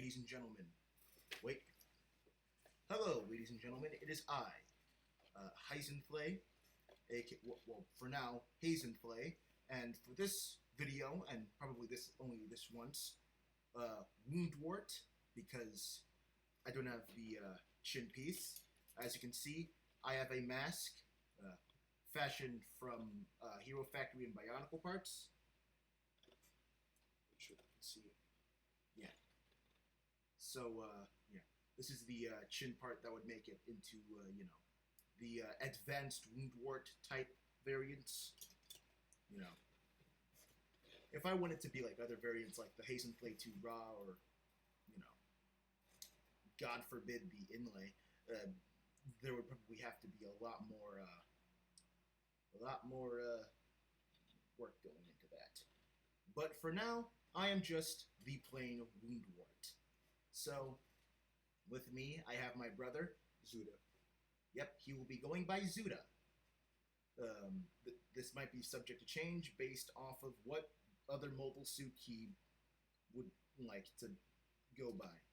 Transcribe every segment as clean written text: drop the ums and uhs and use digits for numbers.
ladies and gentlemen. Wait. Hello, ladies and gentlemen. It is I, Heisenflay, well, for now, Hazenflay, and for this video, and probably only this once, Woundwort, because I don't have the chin piece. As you can see, I have a mask fashioned from Hero Factory and Bionicle parts. Make sure you can see it. Yeah. So, yeah. This is the chin part that would make it into, the advanced Woundwort type variants. If I wanted to be like other variants like the Hazenflay 2 Raw or, God forbid the Inlay, there would probably have to be a lot more work going into that. But for now, I am just the plain Woundwort. So, with me, I have my brother, Zuda. Yep, he will be going by Zuda. This might be subject to change based off of what other mobile suit he would like to go by.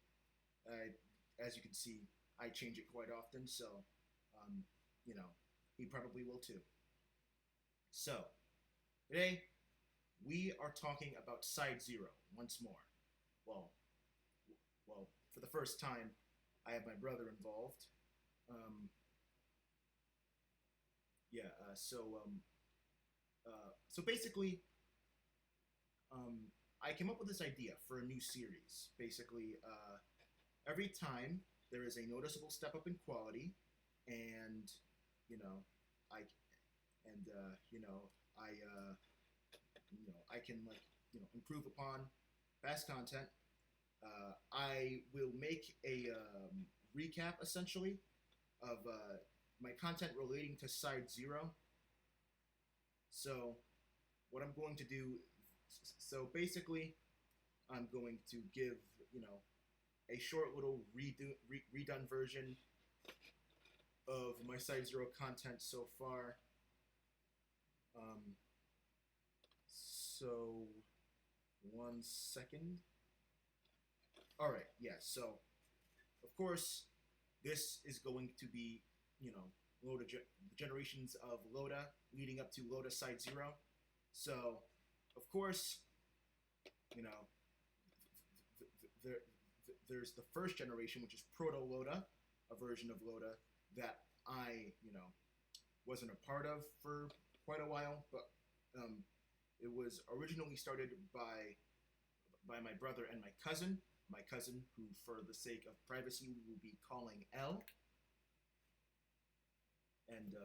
As you can see, I change it quite often, so, he probably will too. So, today, we are talking about Side Zero once more. Well, for the first time, I have my brother involved. So basically, I came up with this idea for a new series. Basically, every time there is a noticeable step up in quality, and I can improve upon past content. I will make a recap essentially of my content relating to Side Zero. So, what I'm going to do, so basically, I'm going to give a short little redone version of my Side Zero content so far. So, 1 second. Alright, yeah, so, of course, this is going to be, Lota Generations of Lota, leading up to Lota Side Zero. So, of course, there's the first generation, which is Proto-Lota, a version of Lota that I, wasn't a part of for quite a while, but it was originally started by my brother and my cousin, who, for the sake of privacy, we will be calling L. And,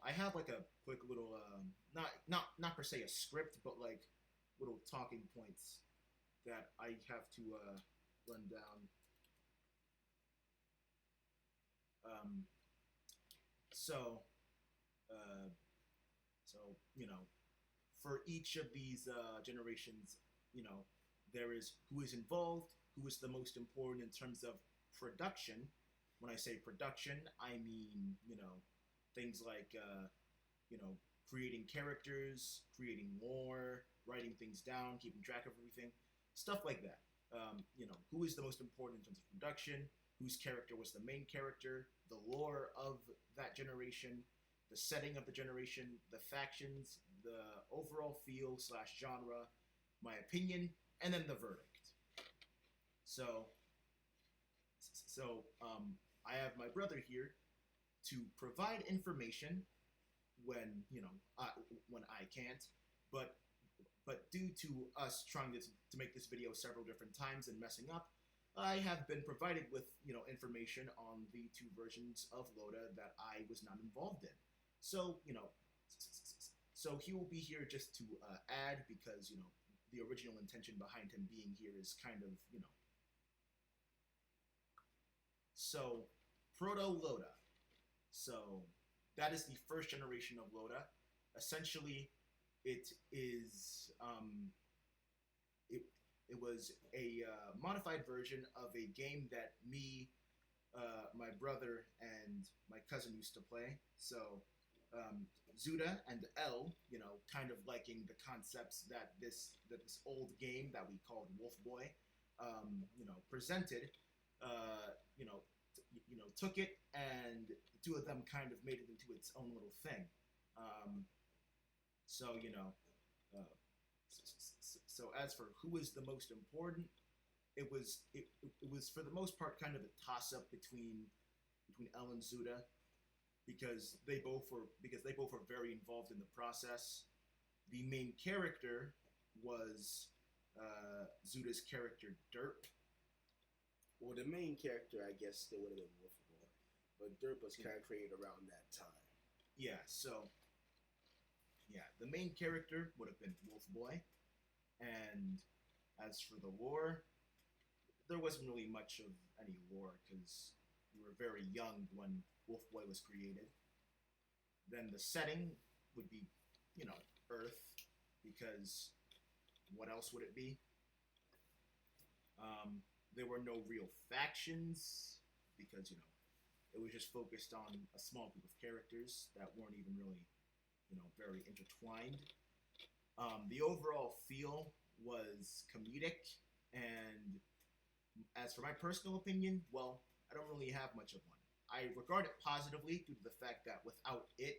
I have like a quick little, not per se a script, but like little talking points that I have to run down. For each of these generations, there is who is involved, who is the most important in terms of production. When I say production, I mean, things like, creating characters, creating lore, writing things down, keeping track of everything, stuff like that. Who is the most important in terms of production, whose character was the main character, the lore of that generation, the setting of the generation, the factions, the overall feel / genre, my opinion, and then the verdict. So I have my brother here to provide information when when I can't, but due to us trying to make this video several different times and messing up, I have been provided with information on the two versions of Lota that I was not involved in. So so he will be here just to add, because the original intention behind him being here is kind of So, Proto-Lota. So, that is the first generation of Lota. Essentially, it is it was a modified version of a game that me, my brother, and my cousin used to play. So, Zuda and L, kind of liking the concepts that this old game that we called Wolf Boy, presented, uh, you know, took it, and the two of them kind of made it into its own little thing. Um, so uh, so as for who is the most important, it was for the most part kind of a toss up between L and Zuda, because they both were very involved in the process. The main character was Zuda's character Derp. Well, the main character, I guess, still would have been Wolfboy, but Derp was kind of created around that time. Yeah, so yeah, the main character would have been Wolf Boy, and as for the lore, there wasn't really much of any lore because we were very young when Wolf Boy was created. Then the setting would be, Earth, because what else would it be? There were no real factions because it was just focused on a small group of characters that weren't even really very intertwined. The overall feel was comedic, and as for my personal opinion, well, I don't really have much of one. I regard it positively due to the fact that without it,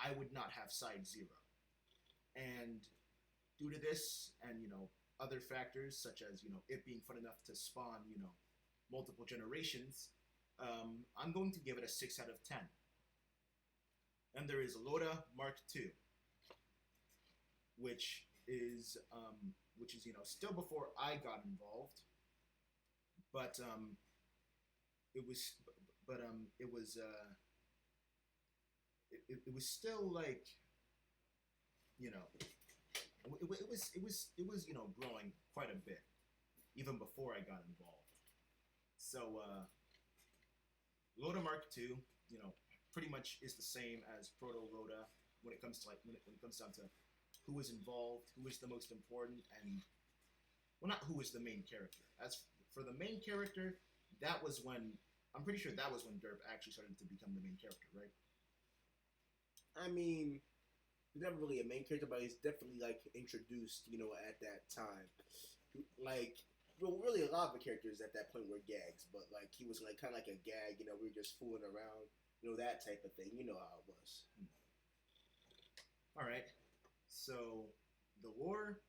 I would not have Side Zero. And due to this, and other factors such as it being fun enough to spawn multiple generations, I'm going to give it a 6 out of 10. And there is Lota Mark II, which is still before I got involved, but it was but it was still like it was growing quite a bit even before I got involved. So Lota Mark II, pretty much is the same as Proto Lota when it comes to when it comes down to who is involved, who is the most important, and well, not who is the main character. As for the main character, that was when I'm pretty sure that was when Derp actually started to become the main character, right? I mean, he's never really a main character, but he's definitely like introduced, at that time. Like, well, really, a lot of the characters at that point were gags, but like he was like kind of like a gag. We were just fooling around, that type of thing. You know how it was. All right. So the lore,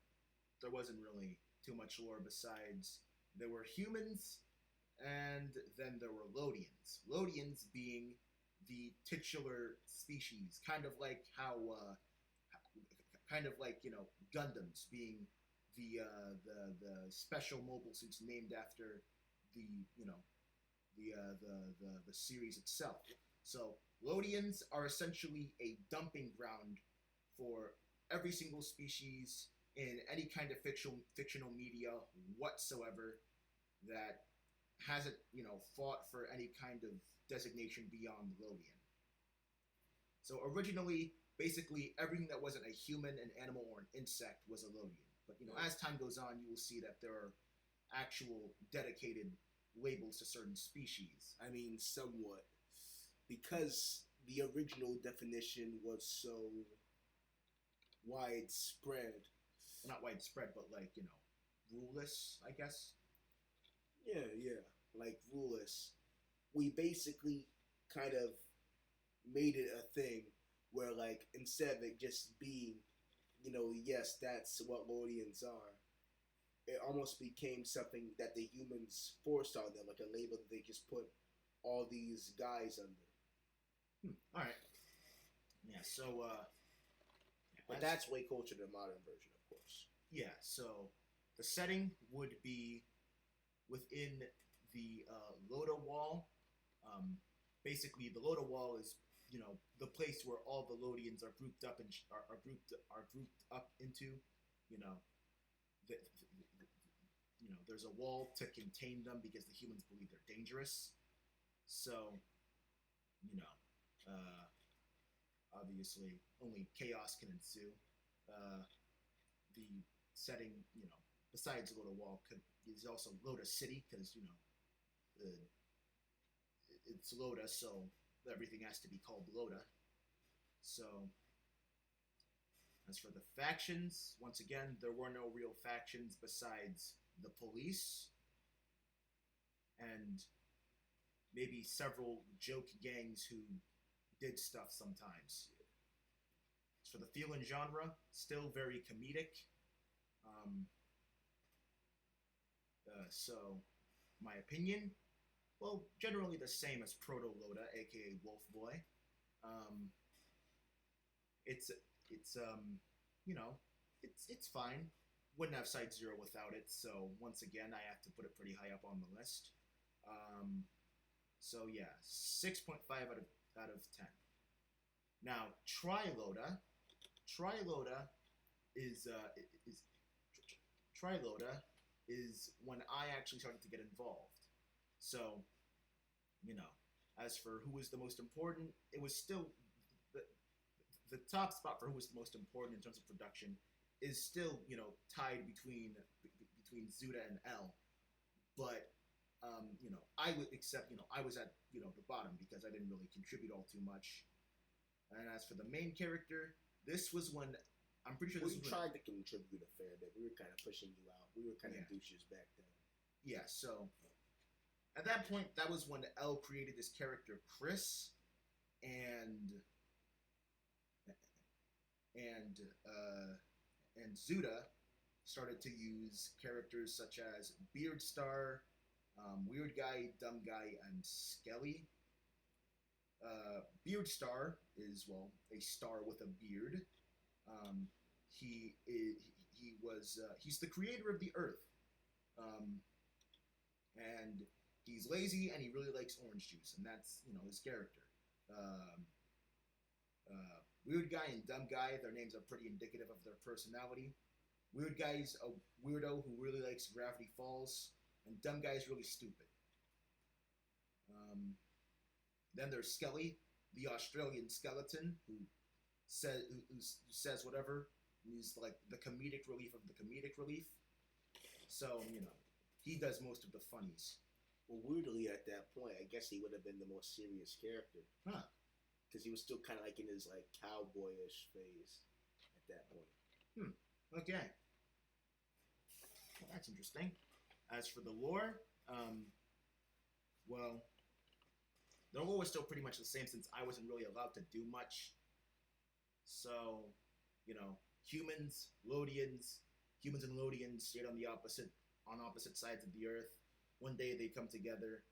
there wasn't really too much lore besides there were humans, and then there were Lodians. Lodians being the titular species, kind of like Gundams being the special mobile suits named after the the series itself. So Lodians are essentially a dumping ground for every single species in any kind of fictional media whatsoever that hasn't fought for any kind of designation beyond Lodian. So originally, basically everything that wasn't a human, an animal, or an insect was a Lodian. But as time goes on, you will see that there are actual dedicated labels to certain species. I mean, somewhat, because the original definition was so widespread. Well, not widespread, but ruleless, I guess. Yeah, like ruleless. We basically kind of made it a thing where, like, instead of it just being, yes, that's what Lodians are, it almost became something that the humans forced on them, like a label that they just put all these guys under. All right. Yeah, so, but that's way closer to the modern version, of course. Yeah, so the setting would be within the Lota Wall. Basically, the Lota Wall is the place where all the Lodians are grouped up and are grouped up into. The, there's a wall to contain them because the humans believe they're dangerous. So, obviously, only chaos can ensue. The setting, besides Lota Wall, is also Lota City because it's Lota, so everything has to be called Lota. So, as for the factions, once again, there were no real factions besides the police and maybe several joke gangs who did stuff sometimes. As for the feel and genre, still very comedic. Um, so, my opinion, well, generally the same as Proto Loda, aka Wolf Boy. Um, it's it's you know, it's fine. Wouldn't have Side Zero without it. So once again, I have to put it pretty high up on the list. Um, so yeah, 6.5 out of 10. Now Triloda, Triloda is is Triloda is when I actually started to get involved. So, you know, as for who was the most important, it was still the, the top spot for who was the most important in terms of production is still, tied between Zuda and L. But I would accept, I was at, the bottom because I didn't really contribute all too much. And as for the main character, this was when I'm pretty sure Well, this you was tried to contribute a fair bit. We were kind of pushing you out. We were kind of douches back then. Yeah. So at that point, that was when L created this character Chris, and and Zuda started to use characters such as Beard Star, Weird Guy, Dumb Guy, and Skelly. Beard Star is, well, a star with a beard. Um, he's the creator of the Earth, and he's lazy and he really likes orange juice, and that's his character. Um, Weird Guy and Dumb Guy, their names are pretty indicative of their personality. Weird Guy's a weirdo who really likes Gravity Falls, and Dumb Guy's really stupid. Then there's Skelly, the Australian skeleton, who says whatever. He's like the comedic relief of the comedic relief. So, he does most of the funnies. Well, weirdly, at that point, I guess he would have been the most serious character. Huh. Because he was still kind of like in his like cowboyish phase at that point. Okay. Well, that's interesting. As for the lore, well, the lore was still pretty much the same since I wasn't really allowed to do much. So, humans, humans and Lodians stayed on opposite sides of the earth. One day they come together.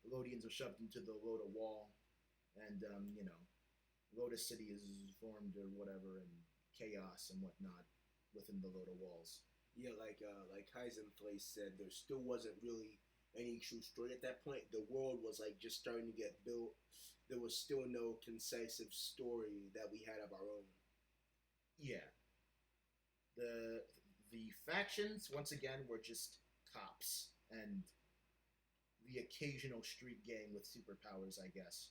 Lodians are shoved into the Loda Wall, and Loda City is formed or whatever, and chaos and whatnot within the Loda walls. Yeah, like Heisenfeld said, there still wasn't really any true story at that point. The world was like just starting to get built. There was still no concise story that we had of our own. Yeah. The factions once again were just cops and the occasional street gang with superpowers, I guess.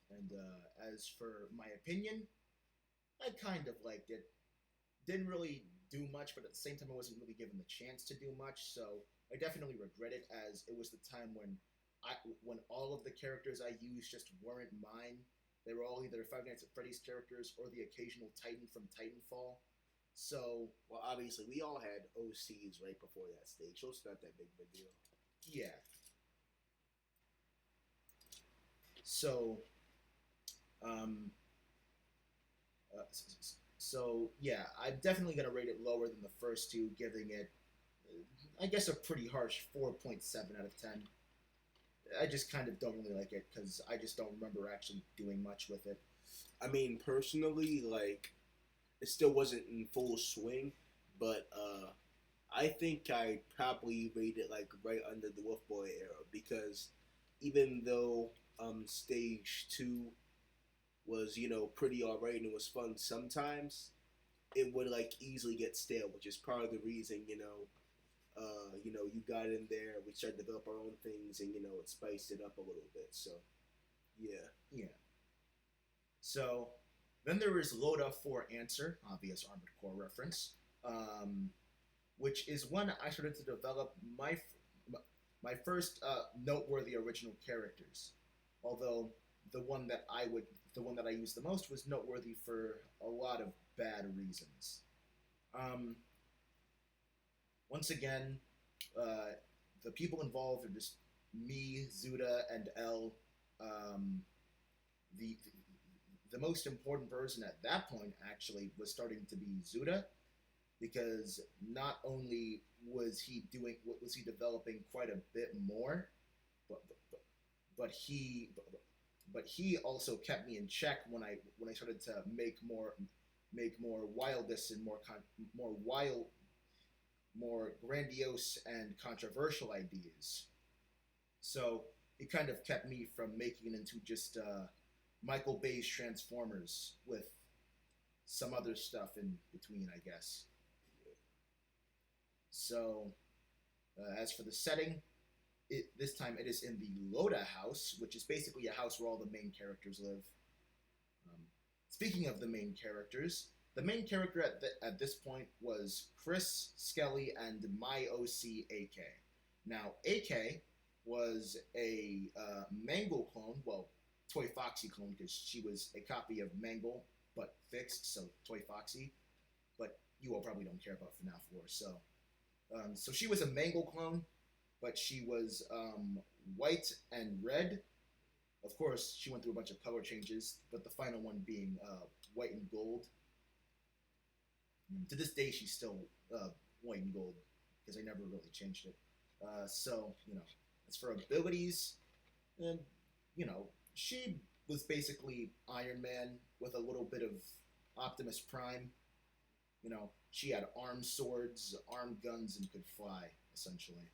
And as for my opinion, I kind of liked it. Didn't really do much, but at the same time, I wasn't really given the chance to do much. So I definitely regret it, as it was the time when all of the characters I used just weren't mine. They were all either Five Nights at Freddy's characters or the occasional Titan from Titanfall. So, well, obviously, we all had OCs right before that stage, so it's not that big of a deal. Yeah. So, yeah, I'm definitely gonna rate it lower than the first two, giving it, I guess, a pretty harsh 4.7 out of 10. I just kind of don't really like it because I just don't remember actually doing much with it. I mean, personally, like, it still wasn't in full swing, but I think I probably rated it like right under the Wolf Boy era, because even though stage 2 was pretty alright and it was fun sometimes, it would like easily get stale, which is part of the reason you got in there. We started to develop our own things, and it spiced it up a little bit. So, yeah. So then there is Loda for Answer, obvious Armored Core reference, which is when I started to develop my first noteworthy original characters. Although the one that I would the one that I used the most was noteworthy for a lot of bad reasons. Um, Once again, uh, the people involved are just me, Zuda, and L. Um, the most important person at that point actually was starting to be Zuda, because not only was he developing quite a bit more, but but he but he also kept me in check when I started to make more wildest and more wild more grandiose and controversial ideas. So it kind of kept me from making it into just Michael Bay's Transformers with some other stuff in between, I guess. So as for the setting, this time it is in the Lota house, which is basically a house where all the main characters live. Um, Speaking of the main characters, the main character at this point was Chris, Skelly, and my OC AK. Now, AK was a Mangle clone, well, Toy Foxy clone, because she was a copy of Mangle, but fixed, so Toy Foxy. But you all probably don't care about FNAF lore, so she was a Mangle clone, but she was white and red. Of course, she went through a bunch of color changes, but the final one being white and gold. To this day, she's still white and gold because I never really changed it. So, as for abilities, and she was basically Iron Man with a little bit of Optimus Prime. She had arm swords, arm guns, and could fly essentially.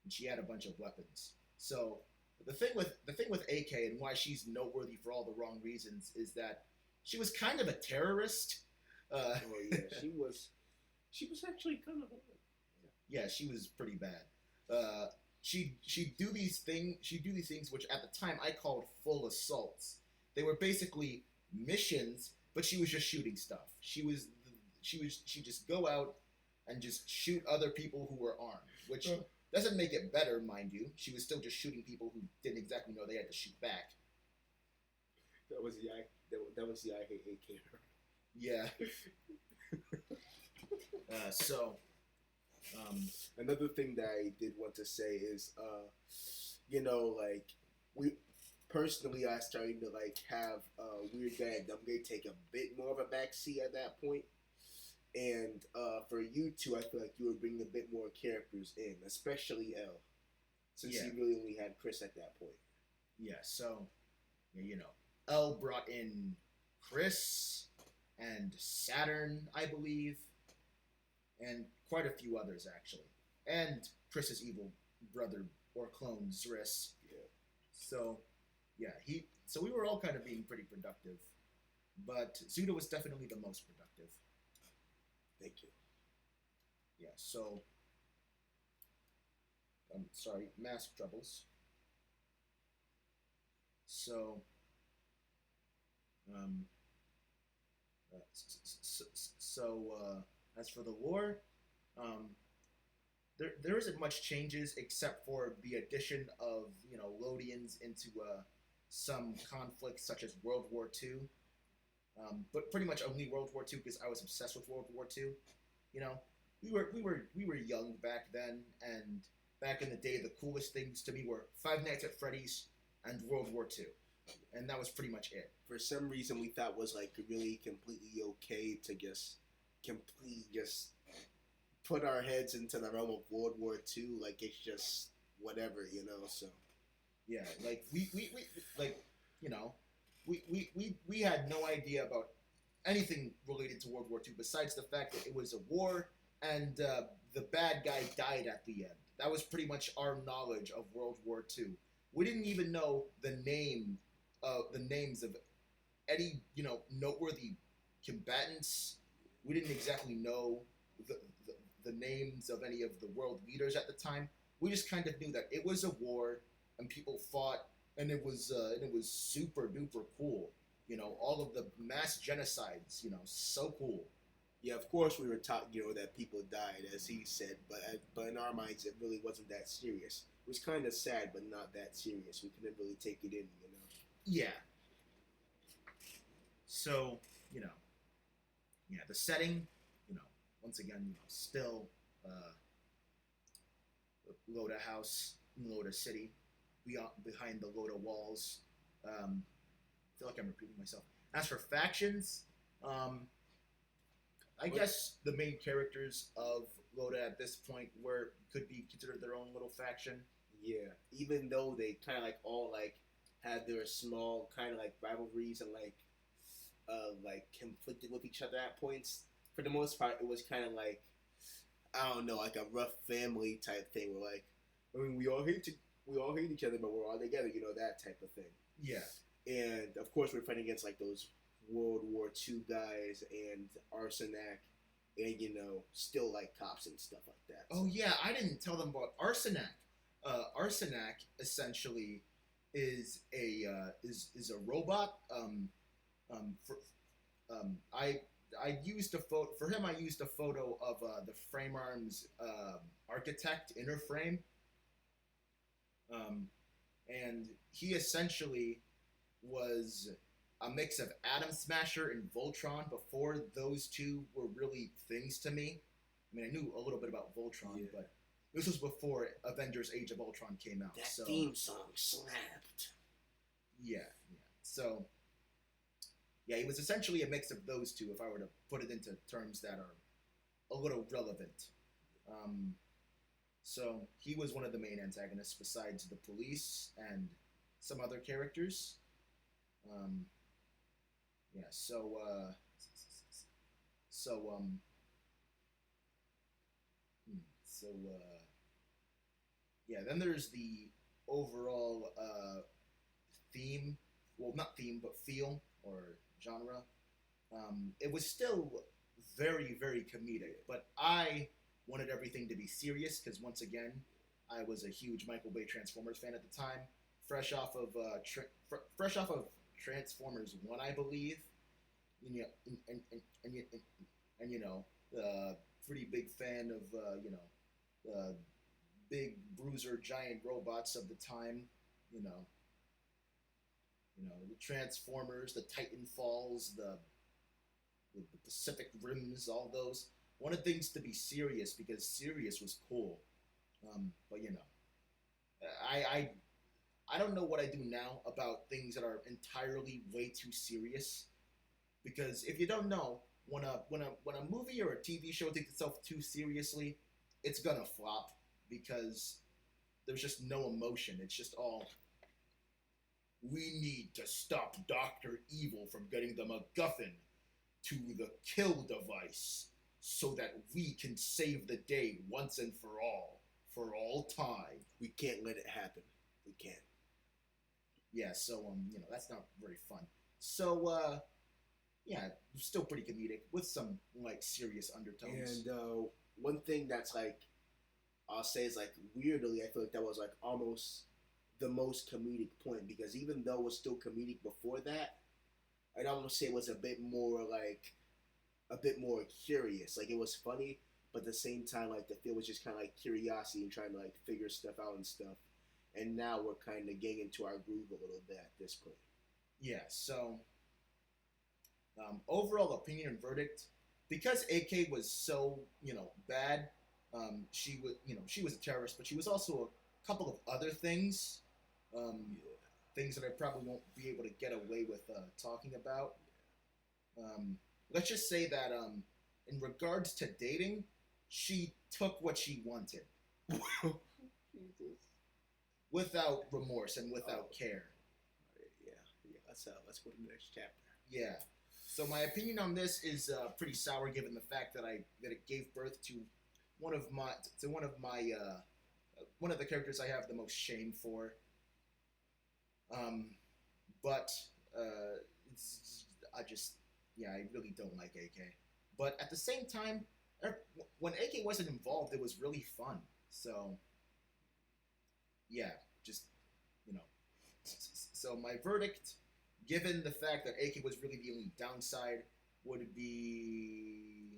And she had a bunch of weapons. So the thing with AK and why she's noteworthy for all the wrong reasons is that she was kind of a terrorist. Oh yeah, she was actually kind of. Yeah, she was pretty bad. She'd do these things which at the time I called full assaults. They were basically missions, but she was just shooting stuff. She'd just go out and just shoot other people who were armed, which doesn't make it better, mind you. She was still just shooting people who didn't exactly know they had to shoot back. That was the I hate AK. Yeah. So, another thing that I did want to say is, like we personally, I started to like have a weird that I'm gonna take a bit more of a backseat at that point. And for you two, I feel like you were bringing a bit more characters in, especially L, since you really only had Chris at that point. Yeah. So, L brought in Chris and Saturn, I believe, and quite a few others actually, and Chris's evil brother or clone Zris. Yeah. So, yeah, So we were all kind of being pretty productive, but Zuda was definitely the most productive. Thank you. Yeah. So, I'm sorry, mask troubles. So, um, as for the lore, there isn't much changes except for the addition of Lodians into some conflicts such as World War II. But pretty much only World War II because I was obsessed with World War II. We were young back then, and back in the day, the coolest things to me were Five Nights at Freddy's and World War II, and that was pretty much it. For some reason, we thought was like really completely okay to just put our heads into the realm of World War II. Like it's just whatever, So yeah, like we had no idea about anything related to World War II besides the fact that it was a war and the bad guy died at the end. That was pretty much our knowledge of World War II. We didn't even know the names of any noteworthy combatants. We didn't exactly know the names of any of the world leaders at the time. We just kind of knew that it was a war and people fought, and it was super duper cool. All of the mass genocides. So cool. Yeah, of course we were taught that people died, as he said, but in our minds it really wasn't that serious. It was kind of sad, but not that serious. We couldn't really take it in. Yeah. So you know, yeah, the setting, you know, once again, still uh, Lota House in Lota City, beyond behind the Lota walls. I feel like I'm repeating myself. As for factions, um, I But guess the main characters of Lota at this point were could be considered their own little faction. yeah, even though they kind of like all like had their small kind of like rivalries and like conflicted with each other at points, for the most part, it was kind of like I don't know, like a rough family type thing. Where like, I mean, we all hate each other, but we're all together. You know that type of thing. Yeah, And of course, we're fighting against like those World War II guys and Arsenac, and still like cops and stuff like that. oh yeah, I didn't tell them about Arsenac. Arsenac essentially is a robot. For I used a photo for him. I used a photo of the Frame Arms architect inner frame, um, and he essentially was a mix of Atom Smasher and Voltron before those two were really things to me. I mean, I knew a little bit about Voltron, Yeah. but this was before Avengers: Age of Ultron came out. That So theme song slapped. yeah, yeah. So yeah, he was essentially a mix of those two. If I were to put it into terms that are a little relevant. Um, so he was one of the main antagonists besides the police and some other characters. Um, yeah. So so yeah. Then there's the overall theme. Well, not theme, but feel or genre. It was still very, very comedic, but I wanted everything to be serious because once again, I was a huge Michael Bay Transformers fan at the time, fresh off of fresh off of Transformers One, I believe. And, you know, and you know, pretty big fan of big bruiser giant robots of the time. You know, the Transformers, the Titan Falls, the Pacific Rims, all those. Wanted things to be serious because serious was cool. But I don't know what I do now about things that are entirely way too serious. Because if you don't know, when a movie or a TV show takes itself too seriously, it's gonna flop because there's just no emotion. It's just all we need to stop Dr. Evil from getting the MacGuffin to the kill device so that we can save the day once and for all time. We can't let it happen. We can't. Yeah, so that's not very fun. So yeah, still pretty comedic with some like serious undertones. And one thing that's like I'll say is like weirdly, I feel like that was like almost the most comedic point because even though it was still comedic before that, I'd almost say it was a bit more curious. Like it was funny, but at the same time, like the feel was just kind of like curiosity and trying to like figure stuff out and stuff. And now we're kind of getting into our groove a little bit at this point. Yeah, so overall opinion and verdict, because AK was so bad. She was a terrorist, but she was also a couple of other things. Things that I probably won't be able to get away with talking about. Let's just say that in regards to dating, she took what she wanted Jesus. without remorse and without care. Yeah. Let's go to the next chapter. Yeah. So my opinion on this is pretty sour, given the fact that it gave birth to one of the characters I have the most shame for. But I really don't like AK. But at the same time, when AK wasn't involved, it was really fun. So yeah, just you know. So my verdict, given the fact that AK was really the only downside, would be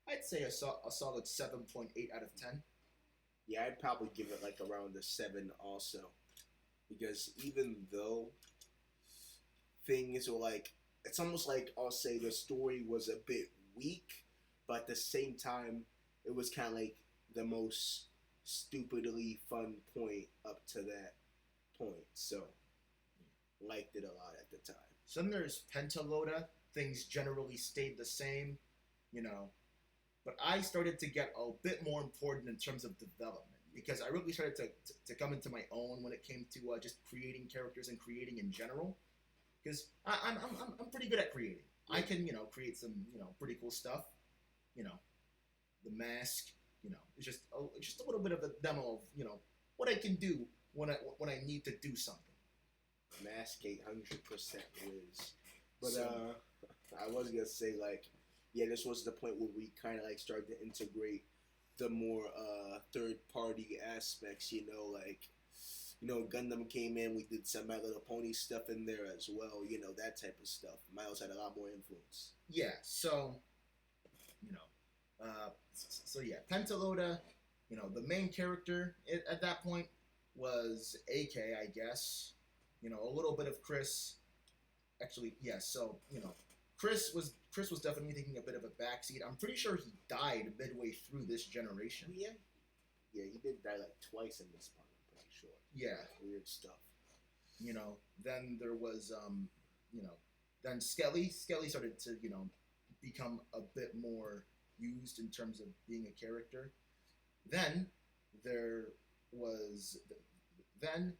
I'd say a solid 7.8 out of 10. Yeah, I'd probably give it like around a 7 also. because even though things were like, it's almost like I'll say the story was a bit weak, but at the same time, it was kind of like the most stupidly fun point up to that point. So, liked it a lot at the time. So then there's Pentalota. Things generally stayed the same, you know, but I started to get a bit more important in terms of development because I really started to come into my own when it came to just creating characters and creating in general. Because I'm pretty good at creating. I can create some pretty cool stuff. You know, the mask. It's just a little bit of a demo of what I can do when I need to do something. Mask 800% whiz. But I was gonna say like, yeah, this was the point where we kind of like started to integrate the more third party aspects. Gundam came in. We did some My Little Pony stuff in there as well. That type of stuff. Miles had a lot more influence. Yeah. So, yeah, Pentalota. The main character at that point was AK, I guess. A little bit of Chris. Actually, yeah. So Chris was definitely taking a bit of a backseat. I'm pretty sure he died midway through this generation. Yeah, he did die like twice in this part. I'm pretty sure. Yeah, weird stuff. Then there was then Skelly. Skelly started to become a bit more used in terms of being a character. Then there was then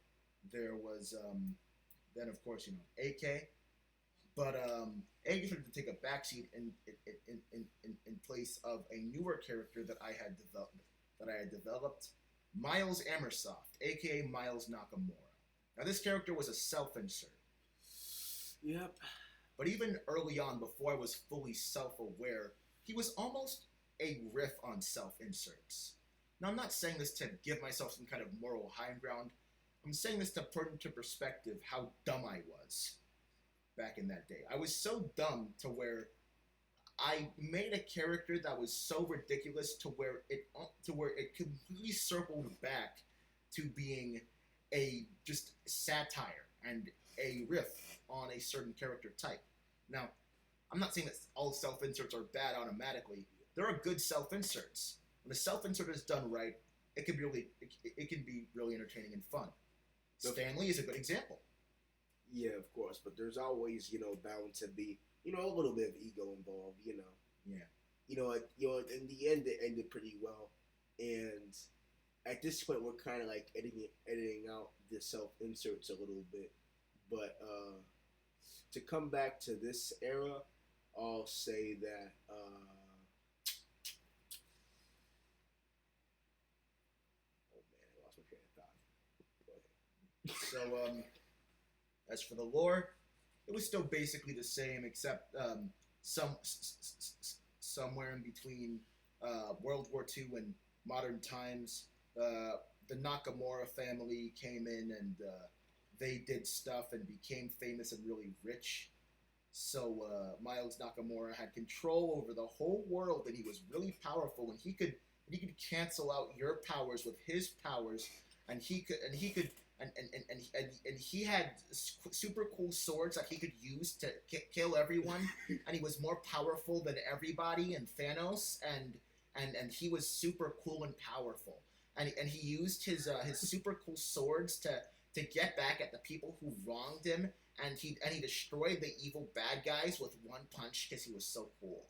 of course AK. But AK started to take a backseat in place of a newer character that I had developed, Miles Amersoft, aka Miles Nakamura. Now this character was a self-insert. Yep. But even early on, before I was fully self-aware, he was almost a riff on self-inserts. Now I'm not saying this to give myself some kind of moral high ground. I'm saying this to put into perspective how dumb I was back in that day. I was so dumb to where I made a character that was so ridiculous to where it completely circled back to being a just satire and a riff on a certain character type. Now, I'm not saying that all self-inserts are bad automatically. There are good self-inserts. When a self-insert is done right, it can be really entertaining and fun. Stanley is a good example. Yeah, of course, but there's always, bound to be, a little bit of ego involved, Yeah. In the end, it ended pretty well, and at this point, we're kind of like editing out the self-inserts a little bit, but to come back to this era, I'll say that, oh man, I lost my train of thought. Go ahead. So, as for the lore, it was still basically the same, except somewhere in between World War II and modern times, the Nakamura family came in and they did stuff and became famous and really rich. So Miles Nakamura had control over the whole world, and he was really powerful, and he could cancel out your powers with his powers, and he had super cool swords that he could use to kill everyone, and he was more powerful than everybody and Thanos, and he was super cool and powerful, and he used his super cool swords to get back at the people who wronged him, and he destroyed the evil bad guys with one punch because he was so cool.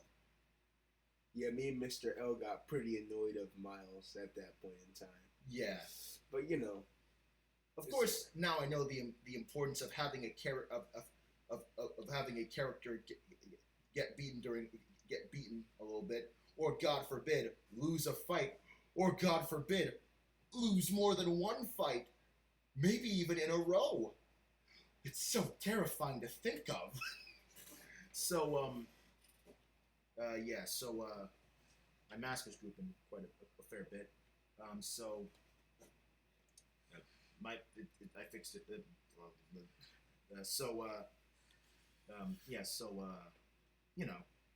Yeah, me and Mr. L got pretty annoyed of Miles at that point in time. Yeah, but of course, now I know the importance of having of having a character get beaten a little bit, or God forbid lose a fight, or God forbid lose more than one fight, maybe even in a row. It's so terrifying to think of. So I mask this group in quite a fair bit. I fixed it.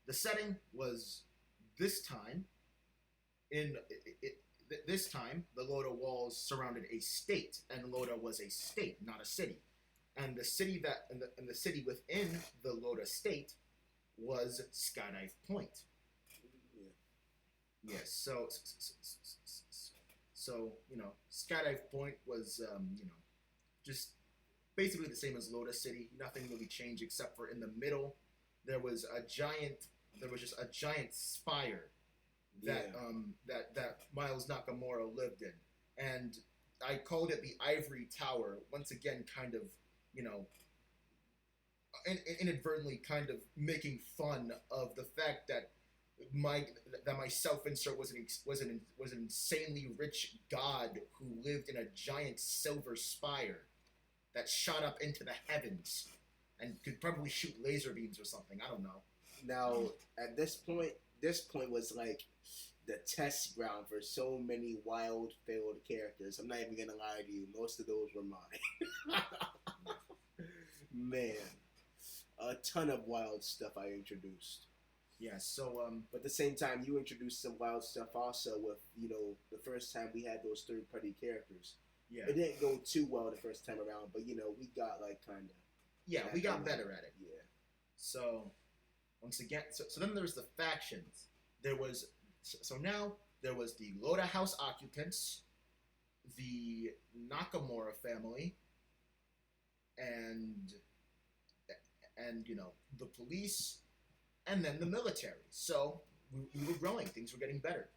The setting was this time in This time, the Lota walls surrounded a state, and Lota was a state, not a city. And the city and the city within the Lota state was Skydive Point. Yes, so Skydive Point was just basically the same as Lota City. Nothing really changed except for in the middle there was a giant there was just a giant spire that that Miles Nakamura lived in, and I called it the Ivory Tower. Once again, kind of you know inadvertently kind of making fun of the fact that my self insert was an insanely rich god who lived in a giant silver spire that shot up into the heavens and could probably shoot laser beams or something. I don't know. Now, at this point was like the test ground for so many wild failed characters. I'm not even gonna lie to you. Most of those were mine. Man, a ton of wild stuff I introduced. Yeah. So but at the same time, you introduced some wild stuff also with the first time we had those third party characters. Yeah. It didn't go too well the first time around, but we got like kind of. Yeah, we got better at it. Yeah. So once again, so then there's the factions. Now there was the Lota House occupants, the Nakamura family, and the police, and then the military. So we were growing. Things were getting better.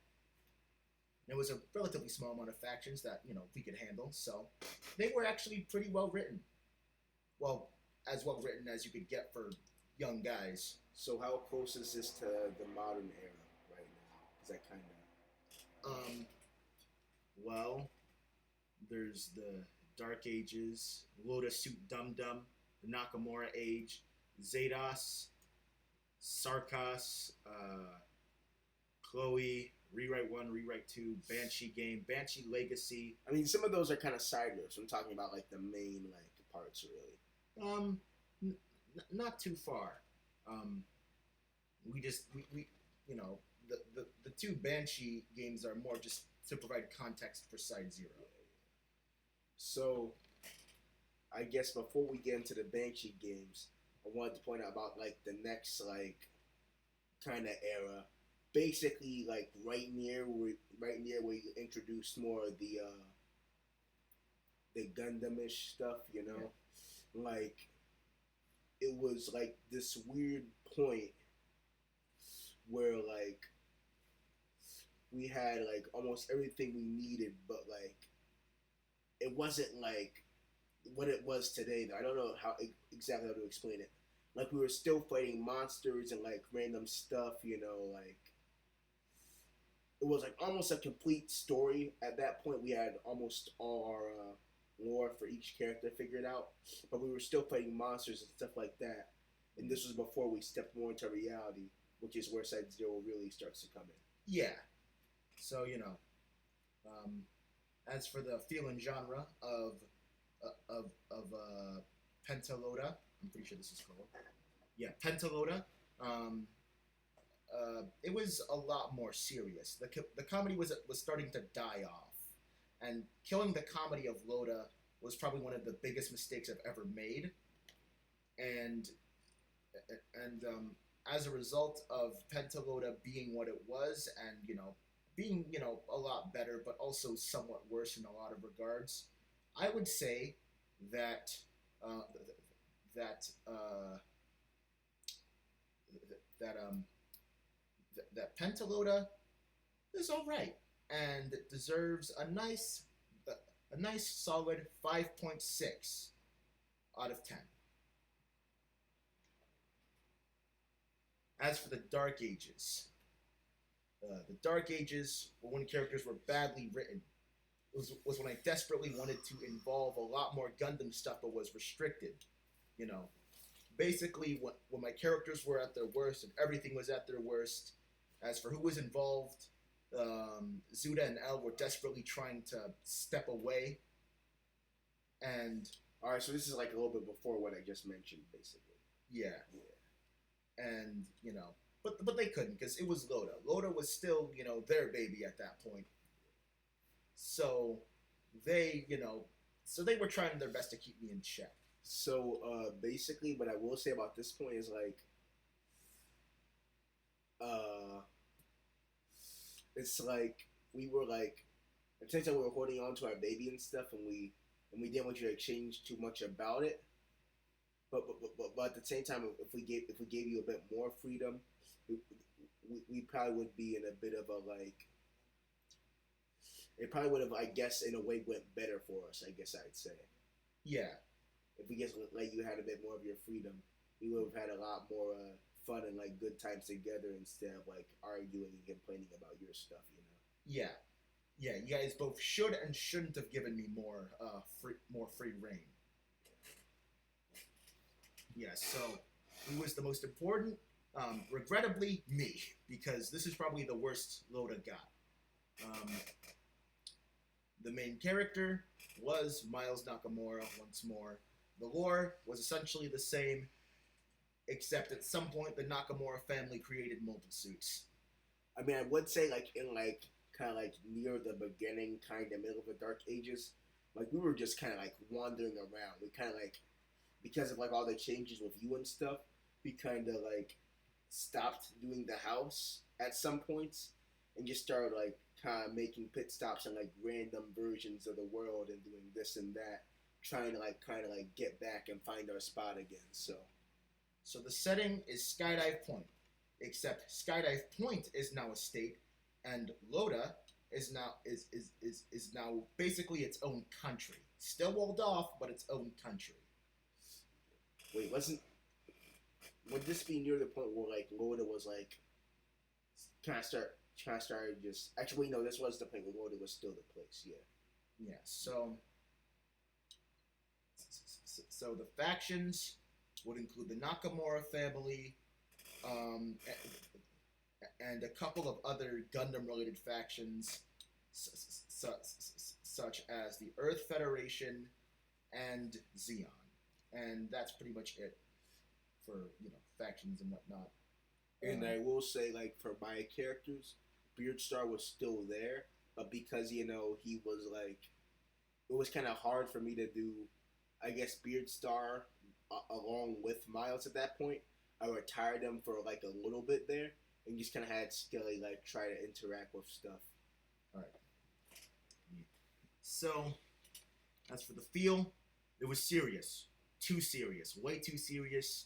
It was a relatively small amount of factions that we could handle. So they were actually pretty well written. Well, as well written as you could get for young guys. So how close is this to the modern era right now? Is that kind of? Well, there's the Dark Ages, Lotus Suit Dum Dum, the Nakamura Age, Zados, Sarkos, Chloe, Rewrite 1, Rewrite 2, Banshee Game, Banshee Legacy. I mean, some of those are kind of side notes. I'm talking about like the main parts, really. Not too far. The two Banshee games are more just to provide context for Side Zero. So, I guess before we get into the Banshee games, I wanted to point out about like the next kind of era. Basically, like right near where you introduced more of the Gundamish stuff, Yeah. Like it was like this weird point where like we had like almost everything we needed, but like it wasn't like what it was today. I don't know exactly how to explain it. Like we were still fighting monsters and like random stuff, like it was like almost a complete story. At that point, we had almost all our lore for each character figured out, but we were still fighting monsters and stuff like that. And this was before we stepped more into reality, which is where Side Zero really starts to come in. Yeah. So as for the feel and genre of Pentalota, I'm pretty sure this is called. Yeah, Pentalota. It was a lot more serious. The comedy was starting to die off, and killing the comedy of Lota was probably one of the biggest mistakes I've ever made. And as a result of Pentalota being what it was, and being a lot better, but also somewhat worse in a lot of regards, I would say that that Pentalota is all right, and it deserves a nice solid 5.6 out of 10. As for the Dark Ages, were when characters were badly written. It was when I desperately wanted to involve a lot more Gundam stuff, but was restricted. Basically, when my characters were at their worst and everything was at their worst. As for who was involved, Zuda and L were desperately trying to step away. And all right, so this is like a little bit before what I just mentioned, basically. Yeah. And but they couldn't because it was Lota. Lota was still their baby at that point. So they, you know, so they were trying their best to keep me in check. So basically, what I will say about this point is like, uh, it's like we were like, at the same time we were holding on to our baby and stuff, and we didn't want you to exchange too much about it. But at the same time, if we gave you a bit more freedom, we, we probably would be in a bit of a like. It probably would have, I guess, in a way, went better for us. I guess I'd say. Yeah, If we just let you had a bit more of your freedom, we would have had a lot more fun and like good times together instead of like arguing and complaining about your stuff. yeah, yeah. You guys both should and shouldn't have given me more free reign. Yeah. So who was the most important? Regrettably, me, because this is probably the worst Loda got. Um, the main character was Miles Nakamura once more. The lore was essentially the same, except at some point the Nakamura family created mobile suits. I mean, I would say like in like kind of like near the beginning, kind of middle of the Dark Ages, like we were just kind of like wandering around. We kind of like because of like all the changes with you and stuff, we kind of like stopped doing the house at some points and just started like kind of making pit stops and like random versions of the world and doing this and that, trying to like kind of like get back and find our spot again. So the setting is Skydive Point, except Skydive Point is now a state, and Loda is now basically its own country. Still walled off, but its own country. Wait, would this be near the point where like Loda was like kind of started just actually no, this was the point where Loda was still the place, yeah. Yeah. So the factions would include the Nakamura family, um, and a couple of other Gundam-related factions, such as the Earth Federation and Xeon, and that's pretty much it for factions and whatnot. And I will say, like for my characters, Beardstar was still there, but because he was like, it was kind of hard for me to do, I guess Beardstar along with Miles at that point. I retired them for like a little bit there, and just kind of had Skelly like try to interact with stuff. All right. So, as for the feel, it was serious, too serious, way too serious.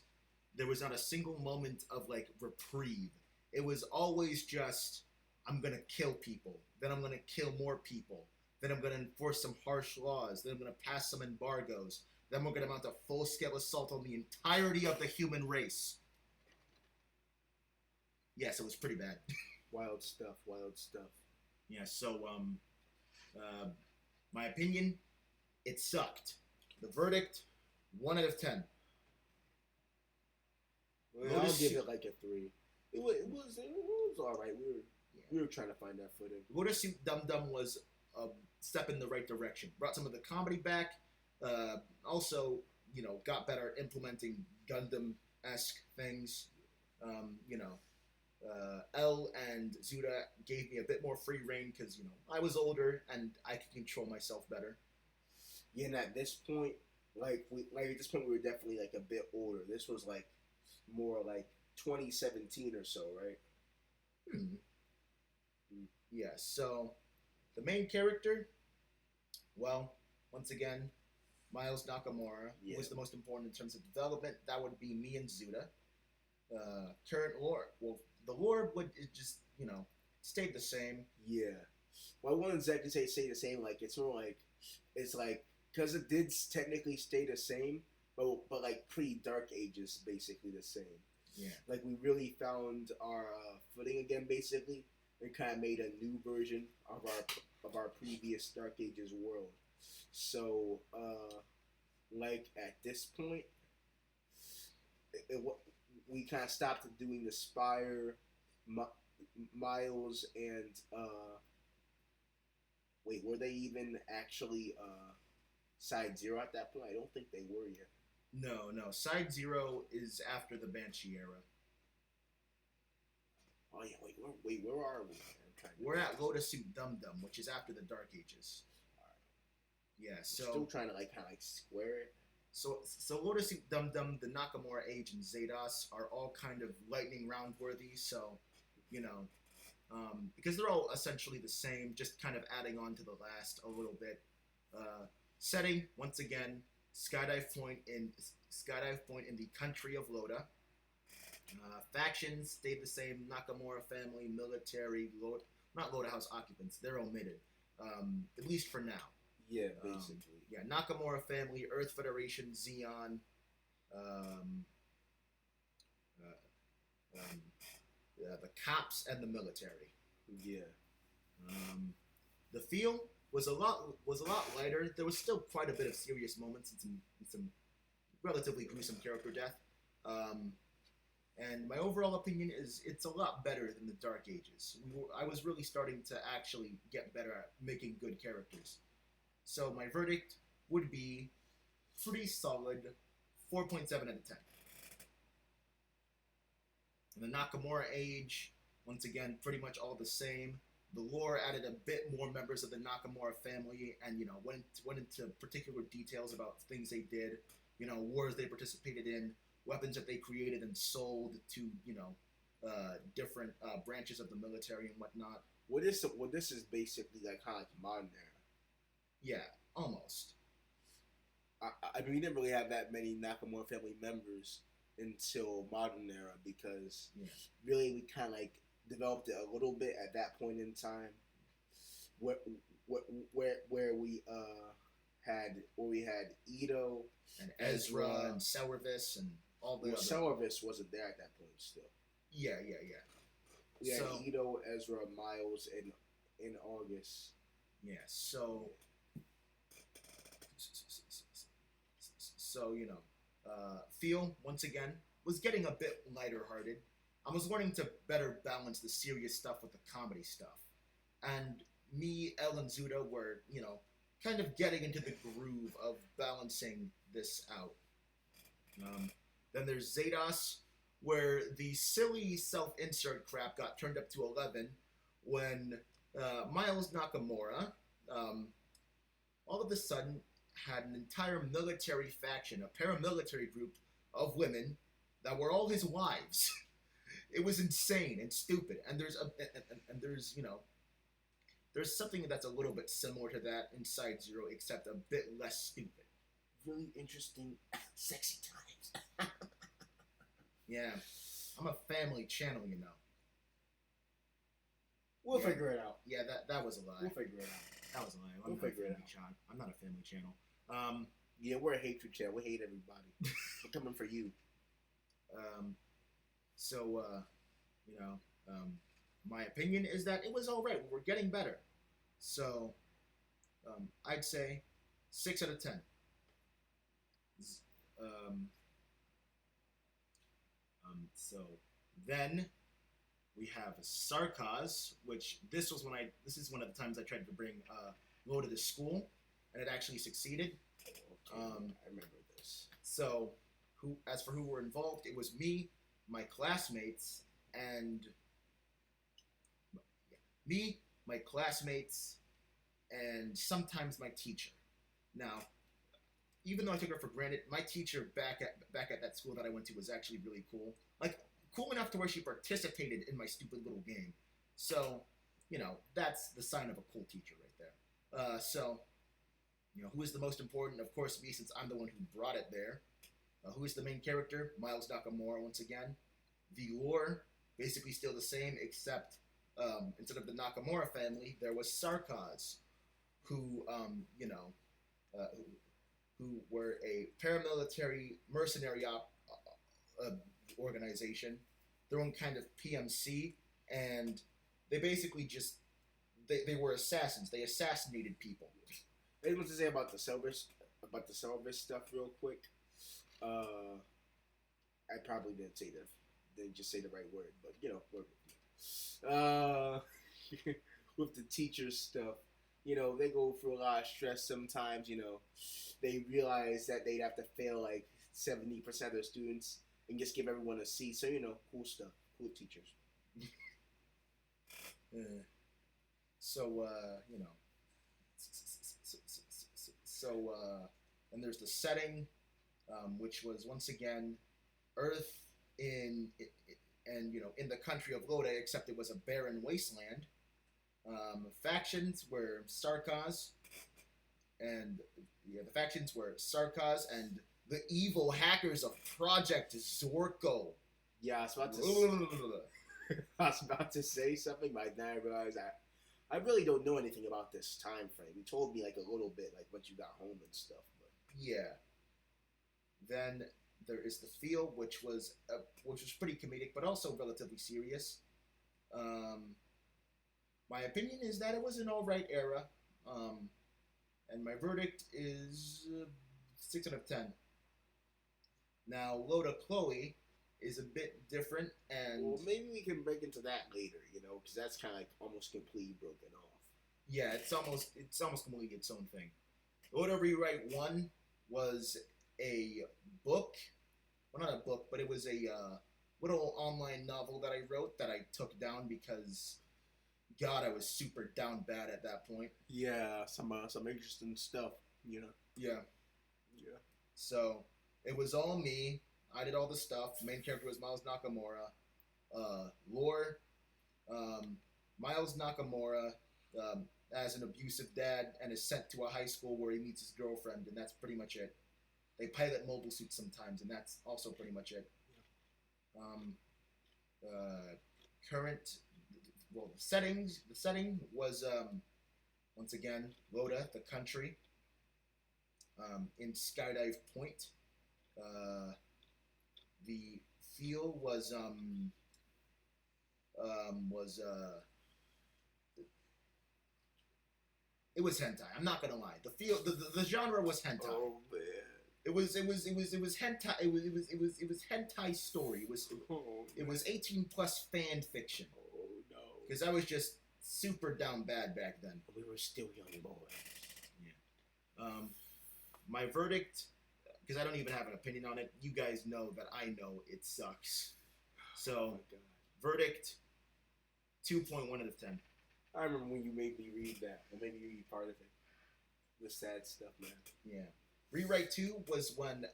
There was not a single moment of like reprieve. It was always just, I'm gonna kill people, then I'm gonna kill more people, then I'm gonna enforce some harsh laws, then I'm gonna pass some embargoes, then we're gonna mount a full-scale assault on the entirety of the human race. Yes, it was pretty bad. Wild stuff, wild stuff. Yeah, so, my opinion, it sucked. The verdict, 1 out of 10. Well, I'll give it like a 3. It was all right. We were trying to find that footage. Lotus Suit Dum Dum was a step in the right direction. Brought some of the comedy back. Also, got better implementing Gundam-esque things. L and Zuda gave me a bit more free reign because I was older and I could control myself better. Yeah, and at this point, at this point we were definitely like a bit older. This was like more like 2017 or so, right? Yeah. So the main character, well, once again, Miles Nakamura was the most important in terms of development. That would be me and Zuda. Current lore, well, the lore would just stayed the same. Yeah. Well, I wouldn't exactly say the same. Like it's more like because it did technically stay the same, but like pre-Dark Ages, basically the same. Yeah. Like we really found our footing again, basically, and kind of made a new version of our previous Dark Ages world. So, like at this point, we kind of stopped doing the Spire, Miles, and wait, were they even actually Side Zero at that point? I don't think they were yet. No. Side Zero is after the Banshee era. Oh yeah, wait, where are we? I'm trying to. We're at Lota Suit Dum Dum, which is after the Dark Ages. Yeah, so still trying to like kind of like square it. So Lota Suit Dum Dum, the Nakamura Age, and Zetas are all kind of lightning round worthy. So, you know, because they're all essentially the same, just kind of adding on to the last a little bit. Setting once again, Skydive Point in the country of Lota. Factions stayed the same: Nakamura family, military, not Lota House occupants. They're omitted, at least for now. Yeah, basically. Yeah, Nakamura family, Earth Federation, Xeon, the cops, and the military. Yeah. The feel was a lot lighter. There was still quite a bit of serious moments and some relatively gruesome character death. And my overall opinion is it's a lot better than the Dark Ages. I was really starting to actually get better at making good characters. So my verdict would be pretty solid 4.7 out of 10. And the Nakamura Age, once again, pretty much all the same. The lore added a bit more members of the Nakamura family, and went into particular details about things they did, wars they participated in, weapons that they created and sold to different branches of the military and whatnot. Well, this is basically like kind of like modern era. Yeah, almost. I mean, we didn't really have that many Nakamura family members until modern era because really we kind of like developed it a little bit at that point in time, where we had Ito and Ezra and Sourvis and all the. Sourvis wasn't there at that point still. Yeah. We had Ito, Ezra, Miles, in August. Yeah. So feel once again was getting a bit lighter hearted. I was learning to better balance the serious stuff with the comedy stuff. And me, El, and Zuda were, kind of getting into the groove of balancing this out. Then there's Zetas, where the silly self-insert crap got turned up to 11 when Miles Nakamura, all of a sudden, had an entire military faction, a paramilitary group of women that were all his wives. It was insane and stupid, and there's something that's a little bit similar to that inside Zero, except a bit less stupid. Really interesting, sexy times. Yeah, I'm a family channel, We'll figure it out. Yeah, that was a lie. We'll figure it out. That was a lie. We'll figure it out. I'm not a family channel. Yeah, we're a hatred channel. We hate everybody. We're coming for you. My opinion is that it was all right. We're getting better. So, I'd say 6 out of 10. So then we have Sarkaz, which this is one of the times I tried to bring Lota to school, and it actually succeeded. Okay, I remember this. So, as for who were involved, it was me, my classmates, and sometimes my teacher. Now, even though I took her for granted, my teacher back at that school that I went to was actually really cool. Like, cool enough to where she participated in my stupid little game. So, that's the sign of a cool teacher right there. Who is the most important? Of course, me, since I'm the one who brought it there. Who is the main character? Miles Nakamura, once again. The lore, basically still the same, except instead of the Nakamura family, there was Sarkaz, who were a paramilitary mercenary organization, their own kind of PMC, and they basically just they were assassins. They assassinated people. Anything to say about the Silvers stuff, real quick? I probably didn't just say the right word, but with the teachers stuff, they go through a lot of stress sometimes. They realize that they'd have to fail like 70% of their students and just give everyone a C. So cool stuff, cool teachers. So and there's the setting, which was once again Earth in and in the country of Lota, except it was a barren wasteland. Factions were Sarkaz, and the factions were Sarkaz and the evil hackers of Project Zorko. Yeah, I was about to say something, but then I realized I really don't know anything about this time frame. You told me like a little bit, like once you got home and stuff. But yeah. Then there is the field, which was pretty comedic, but also relatively serious. My opinion is that it was an all right era, and my verdict is 6 out of 10. Now, Loda Chloe is a bit different, and well, maybe we can break into that later, because that's kind of like almost completely broken off. Yeah, it's almost completely its own thing. Loda Rewrite 1 was a book. Well, not a book, but it was a little online novel that I wrote that I took down because, God, I was super down bad at that point. Yeah, some interesting stuff, Yeah. Yeah. So it was all me. I did all the stuff. The main character was Miles Nakamura. Lore, Miles Nakamura as an abusive dad and is sent to a high school where he meets his girlfriend, and that's pretty much it. They pilot mobile suits sometimes, and that's also pretty much it. The setting was once again Lota, the country, in Skydive Point. The feel was it was hentai. I'm not gonna lie. The genre was hentai. Oh man. It was hentai. It was hentai story. It was 18 plus fan fiction. Oh no. Because I was just super down bad back then. We were still young boys. Yeah. My verdict, because I don't even have an opinion on it. You guys know that I know it sucks. So, verdict, 2.1 out of 10. I remember when you made me read that, or maybe you read part of it. The sad stuff, man. Yeah. Rewrite 2 was when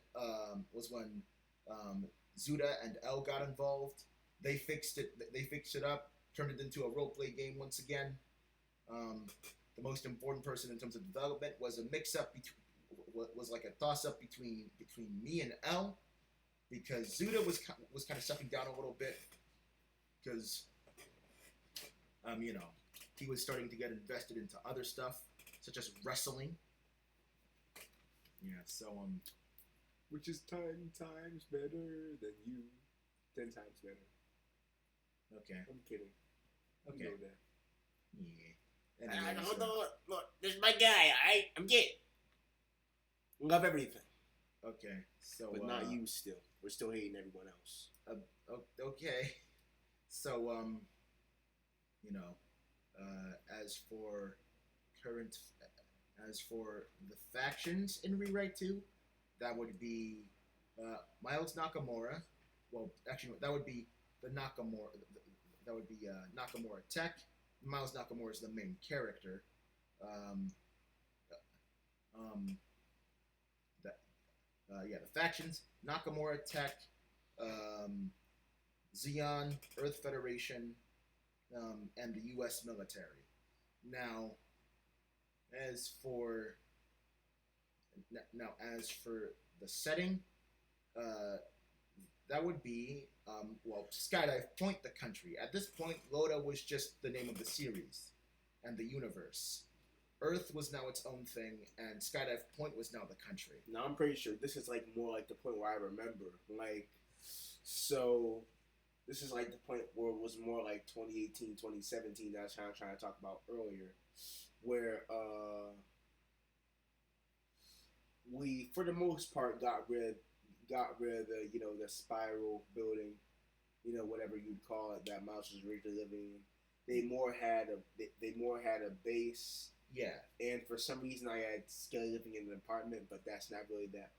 Zuda and L got involved. They fixed it up, turned it into a roleplay game once again. The most important person in terms of development was a mix-up was like a toss-up between me and L, because Zuda was kind of stepping down a little bit because he was starting to get invested into other stuff such as wrestling. Yeah, so which is 10 times better than you. 10 times better. Okay. I'm kidding. Okay. You know that. Yeah. Anyways, look, this is my guy, alright? I'm gay. Love everything. Okay, so but not you still. We're still hating everyone else. Okay. So as for the factions in Rewrite 2, that would be Miles Nakamura. Well, actually, that would be the Nakamura. That would be Nakamura Tech. Miles Nakamura is the main character. The factions: Nakamura Tech, Xeon, Earth Federation, and the U.S. military. Now, as for the setting, that would be Skydive Point, the country. At this point, Lota was just the name of the series and the universe. Earth was now its own thing, and Skydive Point was now the country. Now I'm pretty sure this is like more like the point where I remember, so this is like the point where it was more like 2018, 2017 that I was trying to talk about earlier, where we for the most part got rid of the the spiral building, whatever you'd call it, that Mouse was originally living in. They more had a base. Yeah. And for some reason I had Skelly living in an apartment, but that's not really that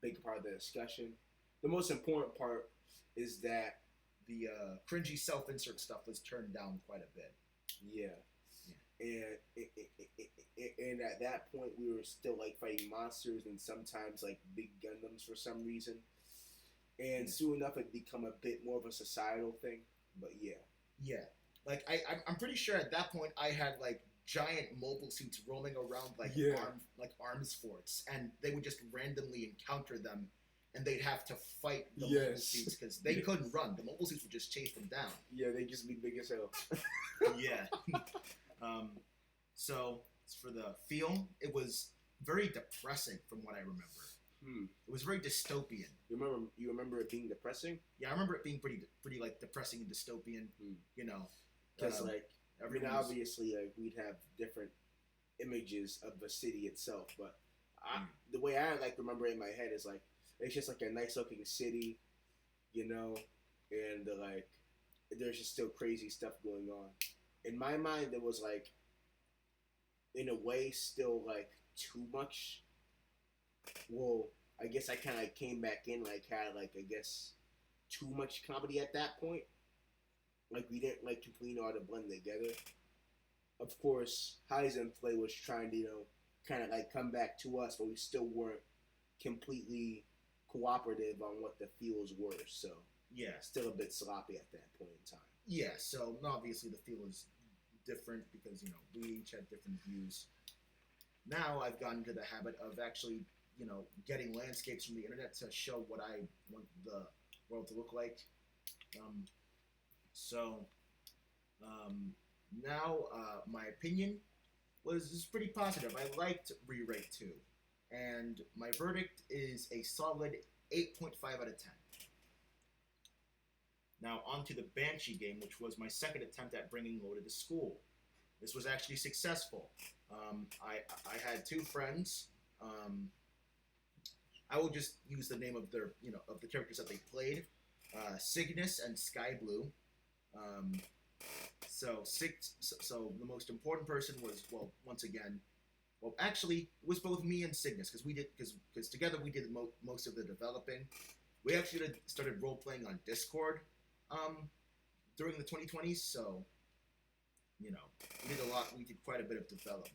big part of the discussion. The most important part is that the cringy self-insert stuff was turned down quite a bit. Yeah. and at that point we were still like fighting monsters and sometimes like big Gundams for some reason. And soon enough, it become a bit more of a societal thing. But yeah, Yeah, like I'm pretty sure at that point I had like giant mobile suits roaming around like Yeah. arms forts, and they would just randomly encounter them, and they'd have to fight the mobile Yes. suits because they couldn't run. The mobile suits would just chase them down. yeah, they just be big as hell. Yeah. So for the film, it was very depressing from what I remember. It was very dystopian. You remember it being depressing? Yeah, I remember it being pretty like depressing and dystopian. You know, Because like I mean, everyone's- obviously, like we'd have different images of the city itself, but the way I like remember it in my head is like it's just like a nice looking city, you know, and like there's just still crazy stuff going on. In my mind, there was like, in a way, still like too much. Well, I guess I kind of like came back in like had like I guess too much comedy at that point. Like we didn't like completely know how to blend together. Of course, Heisenplay was trying to kind of like come back to us, but we still weren't completely cooperative on what the feels were. So yeah, still a bit sloppy at that point in time. yeah. So obviously the feel is different because we each had different views. Now I've gotten into the habit of actually getting landscapes from the internet to show what I want the world to look like. Now my opinion is pretty positive. I liked Rewrite 2, and my verdict is a solid 8.5 out of 10. Now on to the Banshee game, which was my second attempt at bringing Lota to school. This was actually successful. I had two friends. I will just use the name of their of the characters that they played, Cygnus and Sky Blue. So the most important person was, well, once again, well, actually, it was both me and Cygnus because together we did most of the developing. We actually started role playing on Discord during the 2020s, so we did a lot. We did quite a bit of development.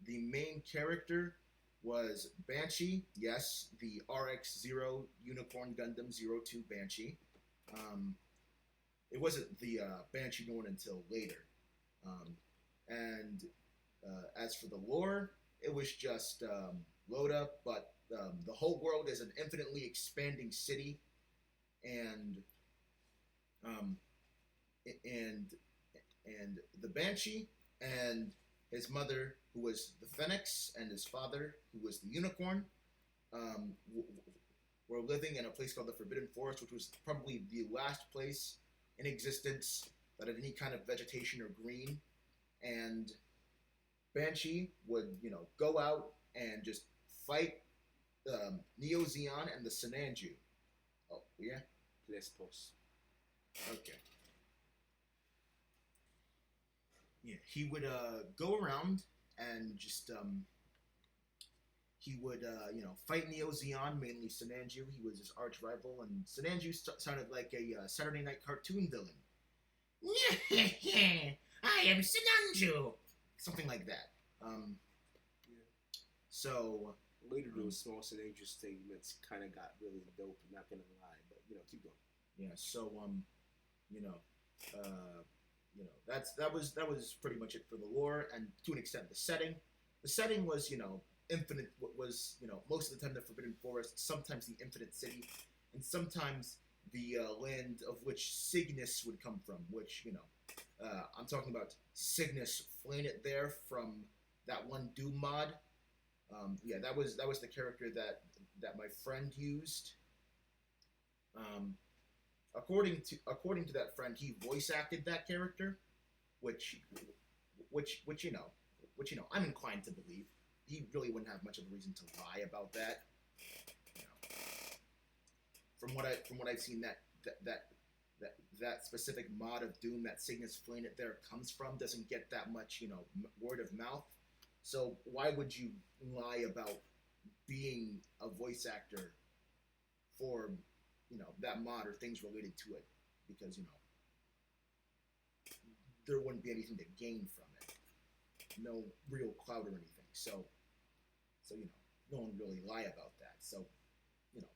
The main character was Banshee. Yes, the RX-0 Unicorn Gundam 02 Banshee. It wasn't the Banshee known until later. And as for the lore, it was just Lota, but the whole world is an infinitely expanding city, and the Banshee and his mother, who was the Phoenix, and his father, who was the Unicorn, were living in a place called the Forbidden Forest, which was probably the last place in existence that had any kind of vegetation or green. And Banshee would, go out and just fight Neo Zeon and the Sinanju. Oh, yeah? Lesbos. Okay. Yeah, he would go around and just he would fight Neo Zeon, mainly Sinanju. He was his arch rival, and Sinanju sounded like a Saturday night cartoon villain. I am Sinanju, something like that. So later there was small and interesting that's kind of got really dope. I'm not gonna lie, but keep going. Yeah. So that was pretty much it for the lore, and to an extent the setting. The setting was infinite. Was most of the time the Forbidden Forest, sometimes the Infinite City, and sometimes the land of which Cygnus would come from. Which I'm talking about Cygnus flaying it there from that one Doom mod. Yeah, that was the character that my friend used. According to that friend, he voice acted that character, which I'm inclined to believe. He really wouldn't have much of a reason to lie about that. From what I've seen, that specific mod of Doom that Cygnus flaying it there comes from doesn't get that much word of mouth. So why would you lie about being a voice actor for that mod or things related to it? Because there wouldn't be anything to gain from it. No real clout or anything. So no one really lie about that. So, you know,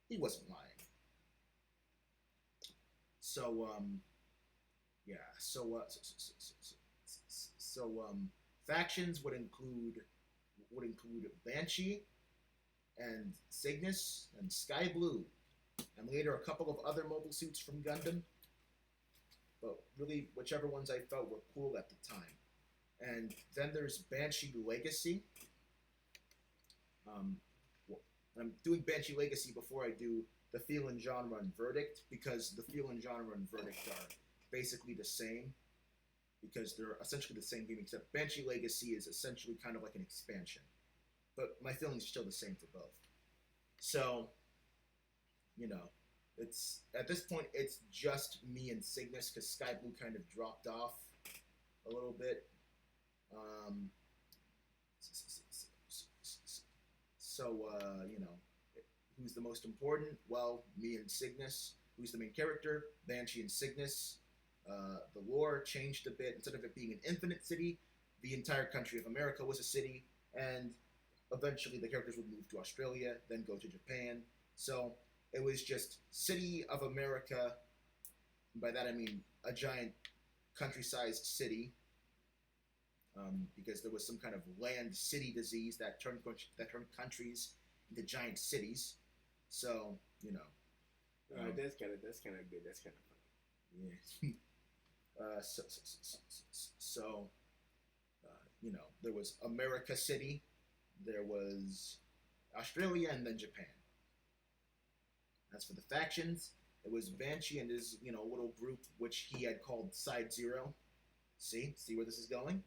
he wasn't lying. So, yeah. Factions would include Banshee and Cygnus and Sky Blue, and later a couple of other mobile suits from Gundam. But really, whichever ones I felt were cool at the time. And then there's Banshee Legacy. I'm doing Banshee Legacy before I do the feel and genre and verdict, because the feel and genre and verdict are basically the same, because they're essentially the same game, except Banshee Legacy is essentially kind of like an expansion. But my feelings are still the same for both. So, it's at this point it's just me and Cygnus, because Sky Blue kind of dropped off a little bit. So, who's the most important? Well, me and Cygnus. Who's the main character? Banshee and Cygnus. The lore changed a bit. Instead of it being an infinite city, the entire country of America was a city, and eventually the characters would move to Australia, then go to Japan. So it was just City of America. By that I mean a giant country-sized city, because there was some kind of land-city disease that turned countries into giant cities. So that's kind of good. That's kind of funny. Yeah. There was America City, there was Australia, and then Japan. As for the factions, it was Banshee and his little group, which he had called Side Zero. See where this is going.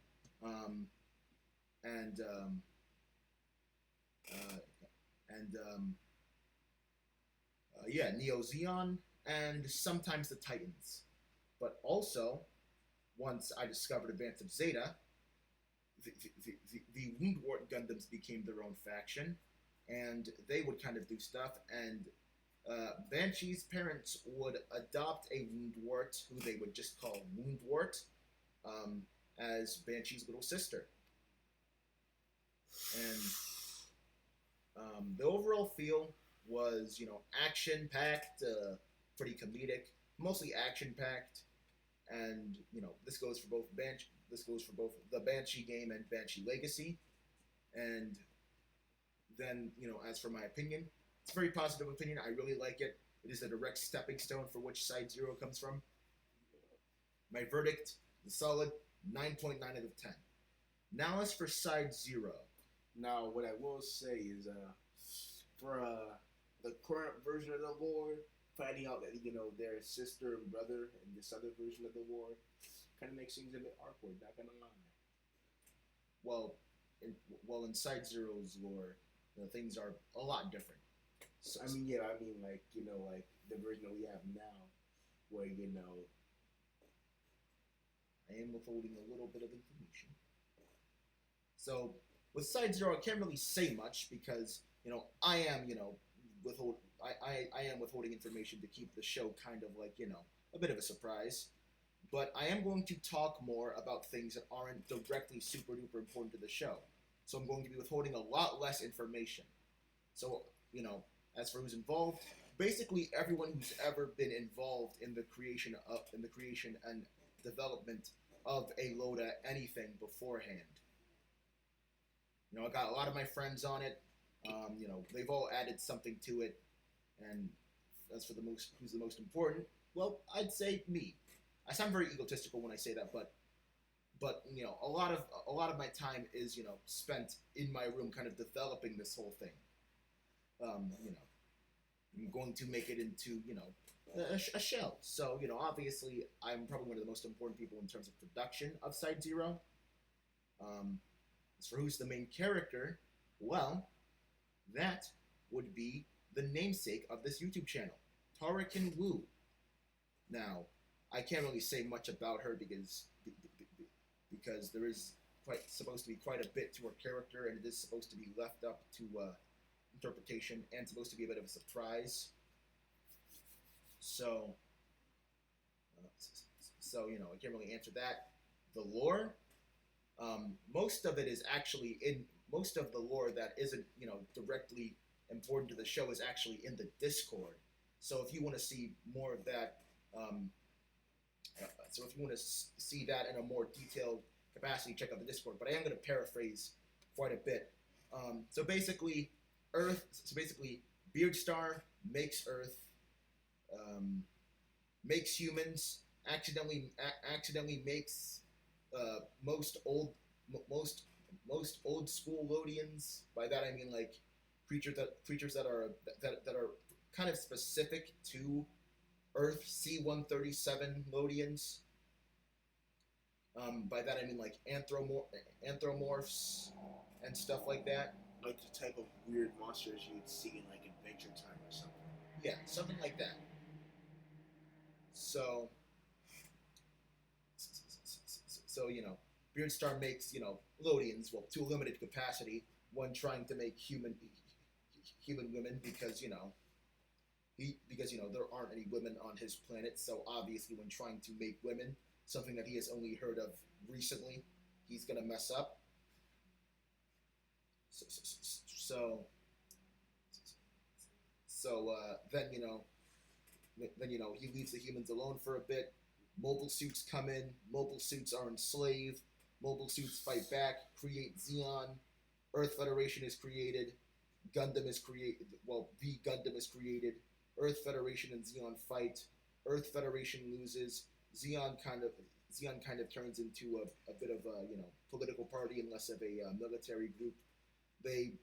Neo Zeon, and sometimes the Titans. But also, once I discovered Advance of Zeta, the Woundwort Gundams became their own faction, and they would kind of do stuff, and Banshee's parents would adopt a Woundwort, who they would just call Woundwort, as Banshee's little sister. And the overall feel was, action-packed, pretty comedic, mostly action-packed, and this goes for both the Banshee game and Banshee Legacy. And then, as for my opinion, it's a very positive opinion. I really like it. It is a direct stepping stone for which Side Zero comes from. My verdict is solid 9.9 out of 10. Now as for Side Zero. Now, what I will say is, for the current version of the lore, finding out that their sister and brother in this other version of the lore kind of makes things a bit awkward. Not gonna lie. Well, in Side Zero's lore, things are a lot different. So, like the version that we have now, where I am withholding a little bit of information. So with Side Zero, I can't really say much because I am withholding information to keep the show kind of like a bit of a surprise. But I am going to talk more about things that aren't directly super duper important to the show. So I'm going to be withholding a lot less information. So as for who's involved, basically everyone who's ever been involved in the creation and development of a Lota anything beforehand. I got a lot of my friends on it. They've all added something to it. And as for who's the most important, well, I'd say me. I sound very egotistical when I say that, but a lot of my time is spent in my room, kind of developing this whole thing. I'm going to make it into a shell. So obviously, I'm probably one of the most important people in terms of production of Side Zero. As for who's the main character, well, that would be the namesake of this YouTube channel, Tarakin Wu. Now, I can't really say much about her because there is supposed to be quite a bit to her character, and it is supposed to be left up to interpretation and supposed to be a bit of a surprise. So So I can't really answer that. The lore, most of it is actually in most of the lore that isn't directly important to the show is actually in the Discord. So if you want to see more of that, um, so if you want to see that in a more detailed capacity, check out the Discord. But I am going to paraphrase quite a bit. So basically, Beardstar makes Earth, makes humans, accidentally makes most old school Lodians. By that I mean like creatures that are kind of specific to Earth C-137 Lodians. By that I mean like anthropomorphs and stuff like that. Like the type of weird monsters you'd see in like Adventure Time or something. Yeah, something like that. So, Beardstar makes Lodians, well, to a limited capacity. One trying to make human women because there aren't any women on his planet. So obviously, when trying to make women, something that he has only heard of recently, he's gonna mess up. Then he leaves the humans alone for a bit. Mobile suits come in. Mobile suits are enslaved. Mobile suits fight back, create Xeon. Earth Federation is created. Gundam is created. Well, V Gundam is created. Earth Federation and Xeon fight. Earth Federation loses. Xeon kind of turns into a bit of a political party and less of a military group. They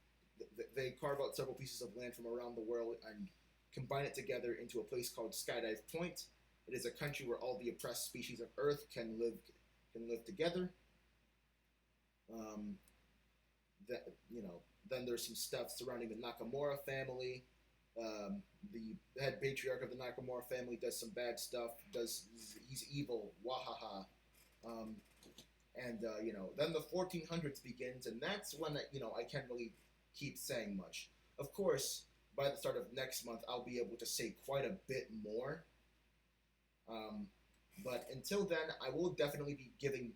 carve out several pieces of land from around the world and combine it together into a place called Skydive Point. It is a country where all the oppressed species of Earth can live together. Then there's some stuff surrounding the Nakamura family. The head patriarch of the Nakamura family does some bad stuff. He's evil, wahaha. Then the 1400s begins, and that's when I can't really keep saying much. Of course, by the start of next month, I'll be able to say quite a bit more. But until then, I will definitely be giving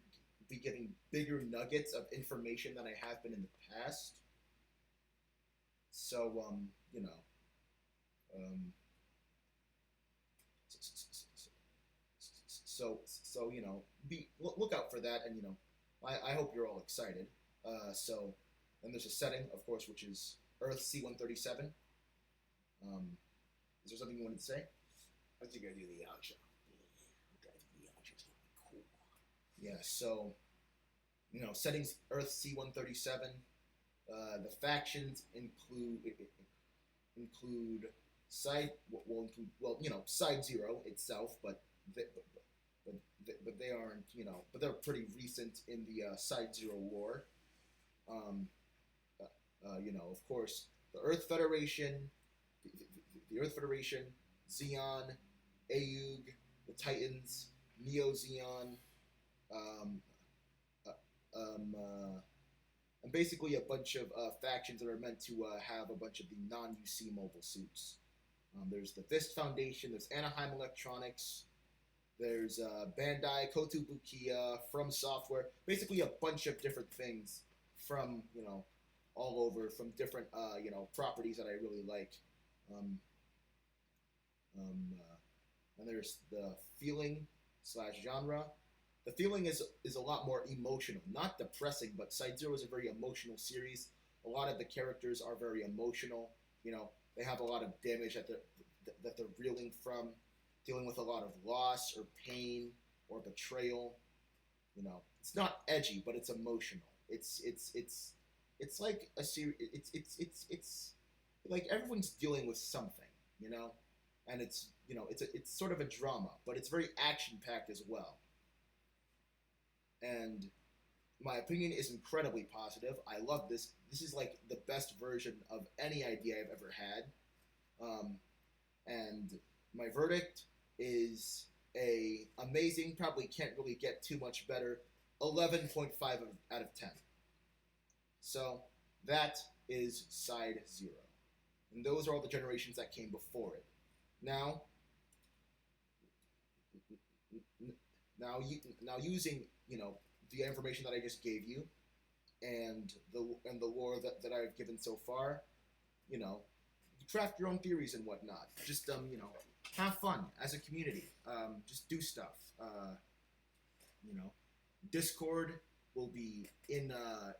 bigger nuggets of information than I have been in the past. So look out for that, and I hope you're all excited. Then there's a setting, of course, which is Earth C-137. Is there something you wanted to say? I think I do the outro. The outro's gonna be cool. Yeah. So, settings Earth C-137. The factions include Side Side Zero itself, but they aren't but they're pretty recent in the Side Zero war. Of course, the Earth Federation, Xeon, Aug, the Titans, Neo Xeon, and basically a bunch of factions that are meant to have a bunch of the non-UC mobile suits. There's the Fist Foundation, there's Anaheim Electronics, there's Bandai, Kotobukiya, From Software, basically a bunch of different things from, all over, from different, properties that I really like. And there's the feeling / genre. The feeling is a lot more emotional, not depressing, but Side Zero is a very emotional series. A lot of the characters are very emotional. They have a lot of damage that they're reeling from, dealing with a lot of loss or pain or betrayal. It's not edgy, but it's emotional. It's like a series. It's like everyone's dealing with something, and it's sort of a drama, but it's very action packed as well. And my opinion is incredibly positive. I love this. This is like the best version of any idea I've ever had. And my verdict is a amazing, probably can't really get too much better, 11.5 out of 10. So that is Side Zero. And those are all the generations that came before it. Now now using the information that I just gave you and the lore that I've given so far, you know, craft your own theories and whatnot. Just have fun as a community. Just do stuff. You know, Discord will be in the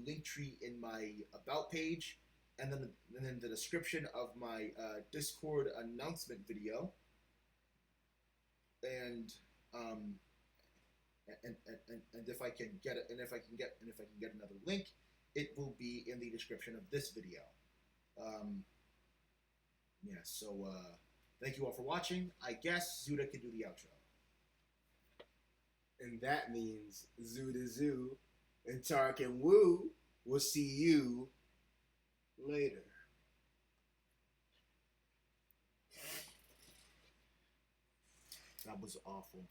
link tree in my about page, and then the description of my Discord announcement video, and um, and if I can get it, and if I can get another link, it will be in the description of this video. Yeah. So thank you all for watching. I guess Zuda can do the outro. And that means zoo to zoo, and Tark and Woo will see you later. That was awful.